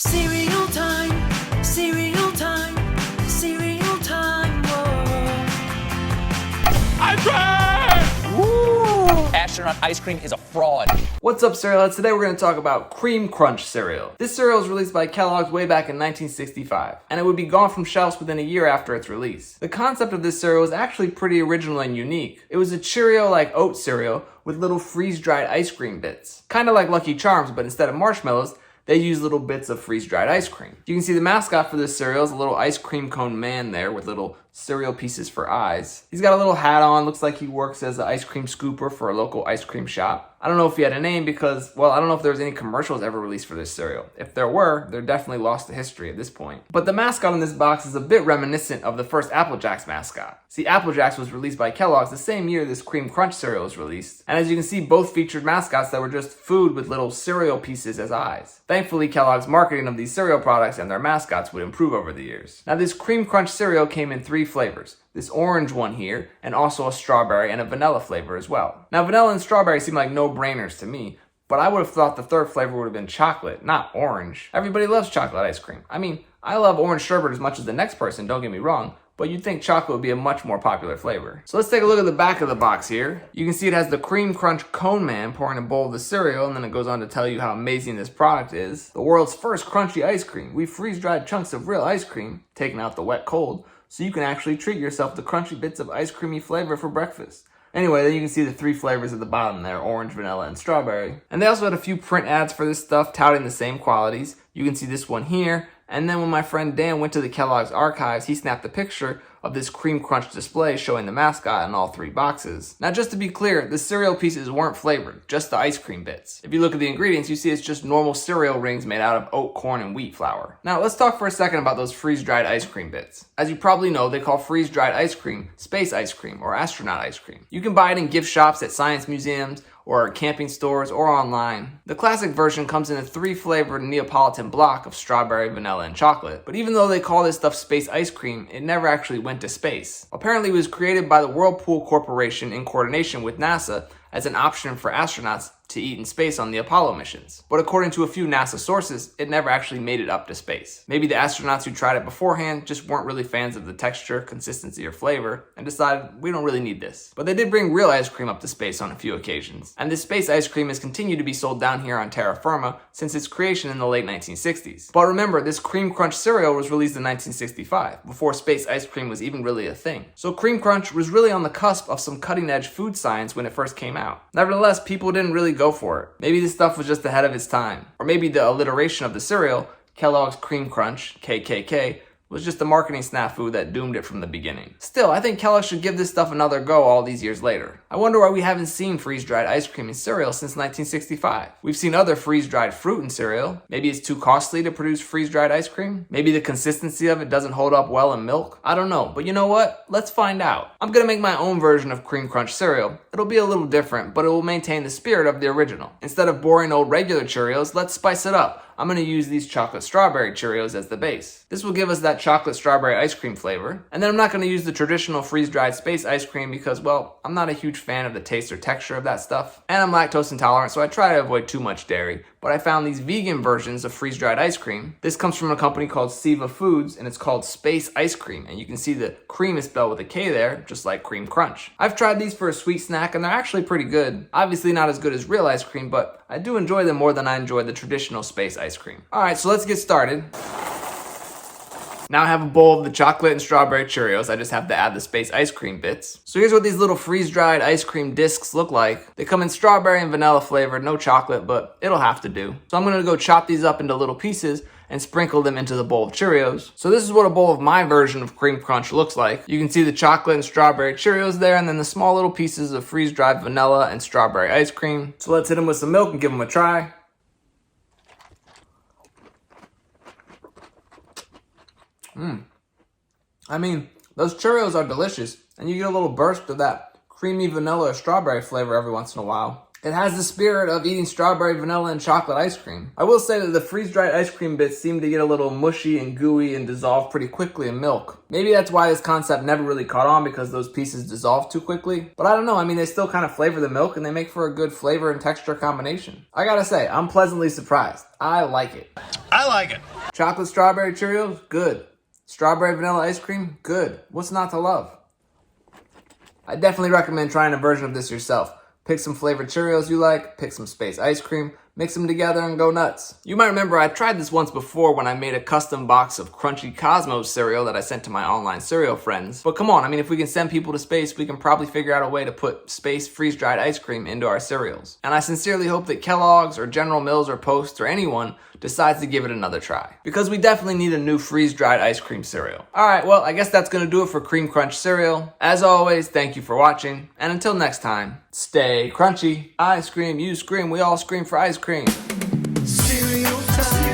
Cereal time, cereal time, cereal time, whoa. Ice cream! Woo! Astronaut ice cream is a fraud. What's up, cereal heads? Today we're going to talk about Kream Krunch cereal. This cereal was released by Kellogg's way back in 1965, and it would be gone from shelves within a year after its release. The concept of this cereal was actually pretty original and unique. It was a Cheerio-like oat cereal with little freeze-dried ice cream bits. Kind of like Lucky Charms, but instead of marshmallows, they use little bits of freeze-dried ice cream. You can see the mascot for this cereal is a little ice cream cone man there with little cereal pieces for eyes. He's got a little hat on, looks like he works as an ice cream scooper for a local ice cream shop. I don't know if he had a name because, well, I don't know if there was any commercials ever released for this cereal. If there were, they're definitely lost to history at this point. But the mascot on this box is a bit reminiscent of the first Apple Jacks mascot. See, Apple Jacks was released by Kellogg's the same year this Kream Krunch cereal was released. And as you can see, both featured mascots that were just food with little cereal pieces as eyes. Thankfully, Kellogg's marketing of these cereal products and their mascots would improve over the years. Now, this Kream Krunch cereal came in 3 flavors. This orange one here, and also a strawberry and a vanilla flavor as well. Now, vanilla and strawberry seem like no-brainers to me, but I would have thought the third flavor would have been chocolate, not orange. Everybody loves chocolate ice cream. I mean, I love orange sherbet as much as the next person, don't get me wrong, but you'd think chocolate would be a much more popular flavor. So let's take a look at the back of the box here. You can see it has the Kream Krunch Cone Man pouring a bowl of the cereal, and then it goes on to tell you how amazing this product is. The world's first crunchy ice cream. We freeze-dried chunks of real ice cream, taking out the wet cold, so you can actually treat yourself to crunchy bits of ice creamy flavor for breakfast. Anyway, then you can see the 3 flavors at the bottom there, orange, vanilla, and strawberry. And they also had a few print ads for this stuff touting the same qualities. You can see this one here. And then when my friend Dan went to the Kellogg's archives, he snapped a picture of this Kream Krunch display showing the mascot in all 3 boxes. Now, just to be clear, the cereal pieces weren't flavored, just the ice cream bits. If you look at the ingredients, you see it's just normal cereal rings made out of oat, corn, and wheat flour. Now, let's talk for a second about those freeze-dried ice cream bits. As you probably know, they call freeze-dried ice cream space ice cream or astronaut ice cream. You can buy it in gift shops at science museums, or camping stores, or online. The classic version comes in a 3-flavored Neapolitan block of strawberry, vanilla, and chocolate. But even though they call this stuff space ice cream, it never actually went to space. Apparently it was created by the Whirlpool Corporation in coordination with NASA as an option for astronauts to eat in space on the Apollo missions. But according to a few NASA sources, it never actually made it up to space. Maybe the astronauts who tried it beforehand just weren't really fans of the texture, consistency, or flavor, and decided, we don't really need this. But they did bring real ice cream up to space on a few occasions. And this space ice cream has continued to be sold down here on terra firma since its creation in the late 1960s. But remember, this Kream Krunch cereal was released in 1965, before space ice cream was even really a thing. So Kream Krunch was really on the cusp of some cutting-edge food science when it first came out. Nevertheless, people didn't really go for it. Maybe this stuff was just ahead of its time. Or maybe the alliteration of the cereal, Kellogg's Kream Krunch, KKK, was just a marketing snafu that doomed it from the beginning. Still, I think Kellogg should give this stuff another go all these years later. I wonder why we haven't seen freeze-dried ice cream in cereal since 1965. We've seen other freeze-dried fruit in cereal. Maybe it's too costly to produce freeze-dried ice cream? Maybe the consistency of it doesn't hold up well in milk? I don't know, but you know what? Let's find out. I'm gonna make my own version of Kream Krunch cereal. It'll be a little different, but it will maintain the spirit of the original. Instead of boring old regular Cheerios, let's spice it up. I'm going to use these chocolate strawberry Cheerios as the base. This will give us that chocolate strawberry ice cream flavor. And then I'm not going to use the traditional freeze-dried space ice cream because, well, I'm not a huge fan of the taste or texture of that stuff. And I'm lactose intolerant, so I try to avoid too much dairy. But I found these vegan versions of freeze-dried ice cream. This comes from a company called Seva Foods, and it's called Space Ice Cream. And you can see the cream is spelled with a K there, just like Kream Krunch. I've tried these for a sweet snack, and they're actually pretty good. Obviously not as good as real ice cream, but I do enjoy them more than I enjoy the traditional space ice cream. Alright, so let's get started. Now I have a bowl of the chocolate and strawberry Cheerios. I just have to add the space ice cream bits. So here's what these little freeze-dried ice cream discs look like. They come in strawberry and vanilla flavor, no chocolate, but it'll have to do. So I'm gonna go chop these up into little pieces and sprinkle them into the bowl of Cheerios. So this is what a bowl of my version of Kream Krunch looks like. You can see the chocolate and strawberry Cheerios there, and then the small little pieces of freeze-dried vanilla and strawberry ice cream. So let's hit them with some milk and give them a try. I mean, those Cheerios are delicious, and you get a little burst of that creamy vanilla or strawberry flavor every once in a while. It has the spirit of eating strawberry, vanilla, and chocolate ice cream. I will say that the freeze-dried ice cream bits seem to get a little mushy and gooey and dissolve pretty quickly in milk. Maybe that's why this concept never really caught on, because those pieces dissolve too quickly. But I don't know, I mean, they still kind of flavor the milk and they make for a good flavor and texture combination. I gotta say, I'm pleasantly surprised. I like it. I like it. Chocolate strawberry Cheerios? Good. Strawberry vanilla ice cream? Good. What's not to love? I definitely recommend trying a version of this yourself. Pick some flavored Cheerios you like, pick some space ice cream, mix them together and go nuts. You might remember I tried this once before when I made a custom box of Crunchy Cosmos cereal that I sent to my online cereal friends. But come on, I mean, if we can send people to space, we can probably figure out a way to put space freeze-dried ice cream into our cereals. And I sincerely hope that Kellogg's or General Mills or Post or anyone decides to give it another try. Because we definitely need a new freeze-dried ice cream cereal. Alright, well, I guess that's gonna do it for Kream Krunch cereal. As always, thank you for watching, and until next time, stay crunchy. I scream, you scream, we all scream for ice cream. Cereal time.